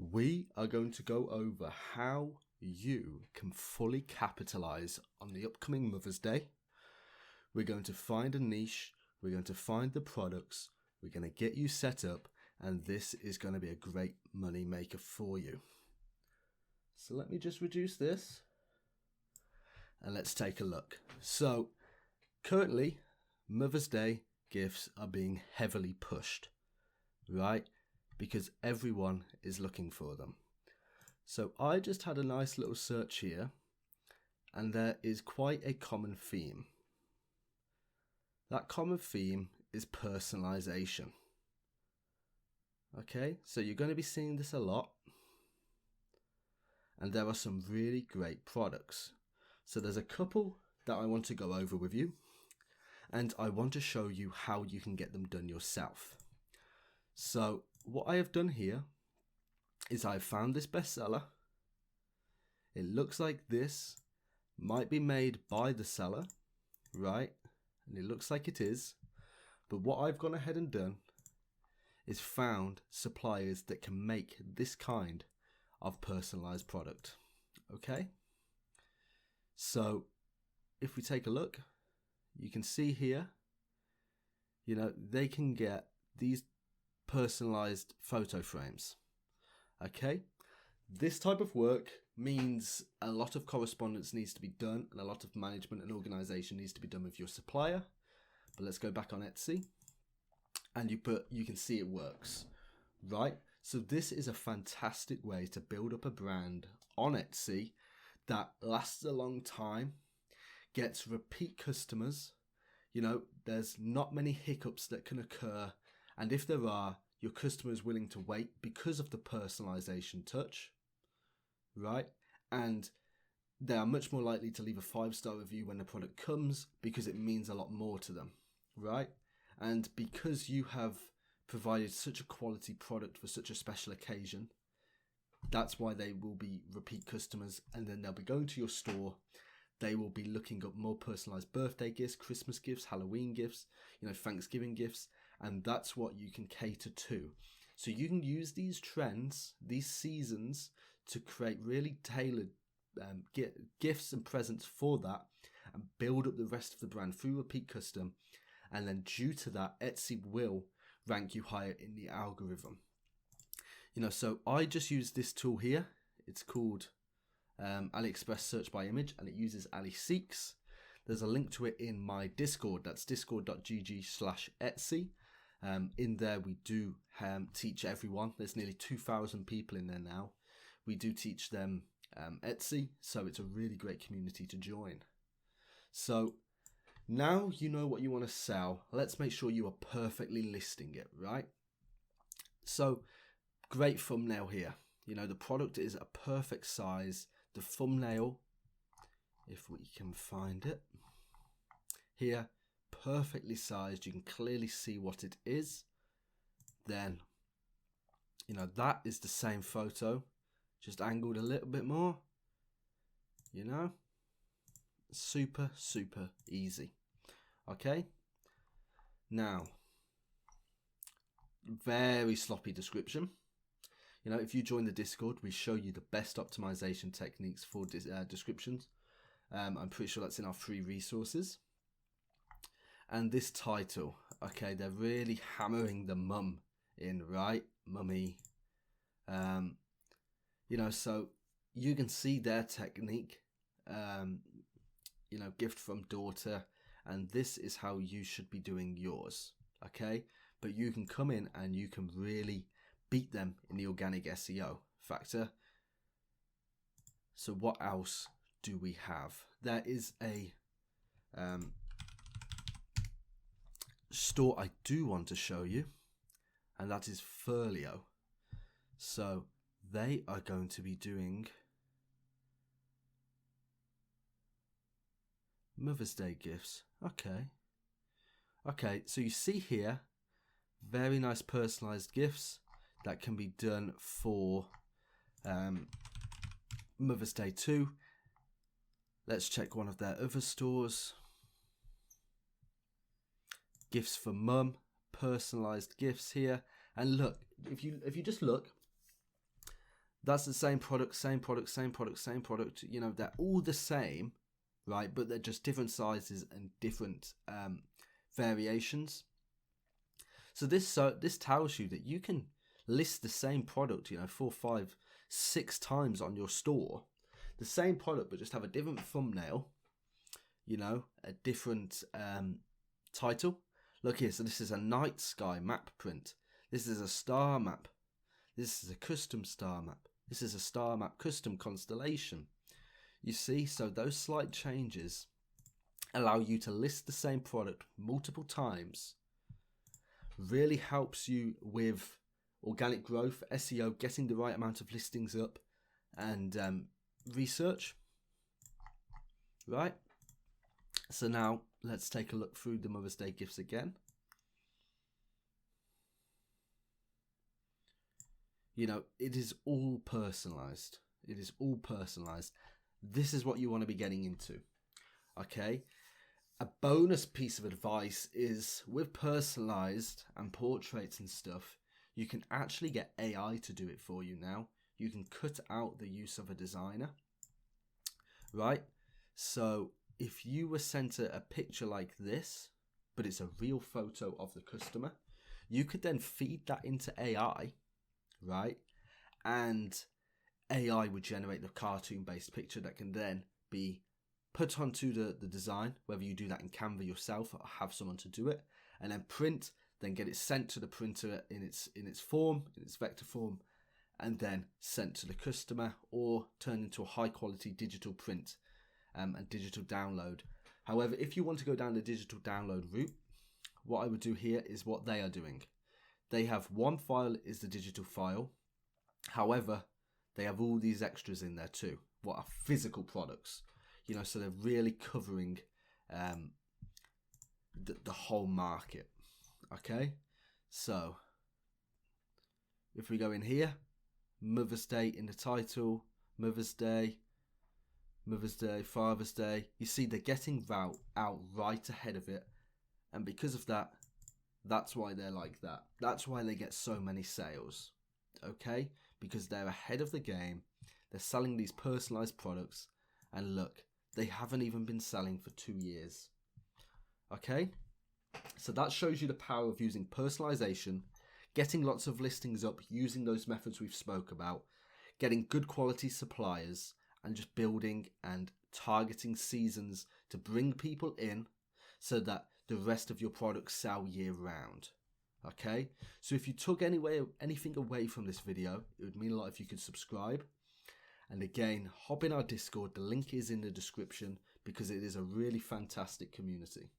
we are going to go over how you can fully capitalize on the upcoming Mother's Day. We're going to find a niche, we're going to find the products, we're going to get you set up, and this is going to be a great money maker for you. So let me just reduce this and let's take a look. So currently, Mother's Day gifts are being heavily pushed, right? Because everyone is looking for them. So I just had a nice little search here, and there is quite a common theme. That common theme is personalization. Okay, so you're going to be seeing this a lot, and there are some really great products. So there's a couple that I want to go over with you, and I want to show you how you can get them done yourself. So what I have done here is I've found this bestseller. It looks like this might be made by the seller, right? And it looks like it is. But what I've gone ahead and done is found suppliers that can make this kind of personalized product. Okay? So if we take a look, you can see here, they can get these personalized photo frames. Okay, this type of work means a lot of correspondence needs to be done and a lot of management and organization needs to be done with your supplier. But let's go back on Etsy, and you can see it works, right? So this is a fantastic way to build up a brand on Etsy that lasts a long time, gets repeat customers. There's not many hiccups that can occur, and if there are, your customer is willing to wait because of the personalization touch, right? And they are much more likely to leave a 5-star review when the product comes because it means a lot more to them, right? And because you have provided such a quality product for such a special occasion, that's why they will be repeat customers, and then they'll be going to your store. They will be looking up more personalized birthday gifts, Christmas gifts, Halloween gifts, Thanksgiving gifts, and that's what you can cater to. So you can use these trends, these seasons, to create really tailored gifts and presents for that, and build up the rest of the brand through repeat custom. And then due to that, Etsy will rank you higher in the algorithm. So I just use this tool here. It's called AliExpress Search by Image, and it uses AliSeeks. There's a link to it in my Discord. That's discord.gg/Etsy. In there we do teach everyone. There's nearly 2,000 people in there now. We do teach them Etsy, so it's a really great community to join. So now you know what you want to sell. Let's make sure you are perfectly listing it, right? So great thumbnail here. The product is a perfect size. The thumbnail, if we can find it here, perfectly sized. You can clearly see what it is. Then, that is the same photo, just angled a little bit more. Super, super easy. Okay. Now, very sloppy description. If you join the Discord, we show you the best optimization techniques for descriptions. I'm pretty sure that's in our free resources. And this title, okay, they're really hammering the mum in, right? Mummy. So you can see their technique, gift from daughter, and this is how you should be doing yours, okay? But you can come in and you can really beat them in the organic SEO factor. So what else do we have? There is a store I do want to show you, and that is Furlio. So they are going to be doing Mother's Day gifts. Okay, so you see here, very nice personalized gifts that can be done for Mother's Day too. Let's check one of their other stores. Gifts for mum, personalized gifts here. And look, if you just look, That's the same product, same product, same product, same product. You know, they're all the same, right? But they're just different sizes and different variations. So this tells you that you can list the same product, you know, 4, 5, 6 times on your store, the same product, but just have a different thumbnail, you know, a different title. Look here, so this is a night sky map print. This is a star map. This is a custom star map. This is a star map custom constellation. You see, so those slight changes allow you to list the same product multiple times. Really helps you with organic growth, SEO, getting the right amount of listings up, and research. Right? So now let's take a look through the Mother's Day gifts again. You know, it is all personalized. It is all personalized. This is what you want to be getting into. Okay? A bonus piece of advice is with personalized and portraits and stuff, you can actually get AI to do it for you now. You can cut out the use of a designer. Right? So if you were sent a picture like this, but it's a real photo of the customer, you could then feed that into AI, right? And AI would generate the cartoon-based picture that can then be put onto the design, whether you do that in Canva yourself or have someone to do it, and then print, then get it sent to the printer in its form, in its vector form, and then sent to the customer or turned into a high-quality digital print and digital download. However, if you want to go down the digital download route, what I would do here is what they are doing. They have one file is the digital file. However, they have all these extras in there too. What are physical products? You know, so they're really covering the whole market. Okay, so if we go in here, Mother's Day in the title, Mother's Day, Father's Day. You see they're getting out right ahead of it. And because of that, that's why they're like that. That's why they get so many sales. Okay? Because they're ahead of the game. They're selling these personalized products. And look, they haven't even been selling for 2 years. Okay? So that shows you the power of using personalization, getting lots of listings up using those methods we've spoke about, getting good quality suppliers, and just building and targeting seasons to bring people in so that the rest of your products sell year round. Okay, so if you took anything away from this video, it would mean a lot if you could subscribe. And again, hop in our Discord. The link is in the description because it is a really fantastic community.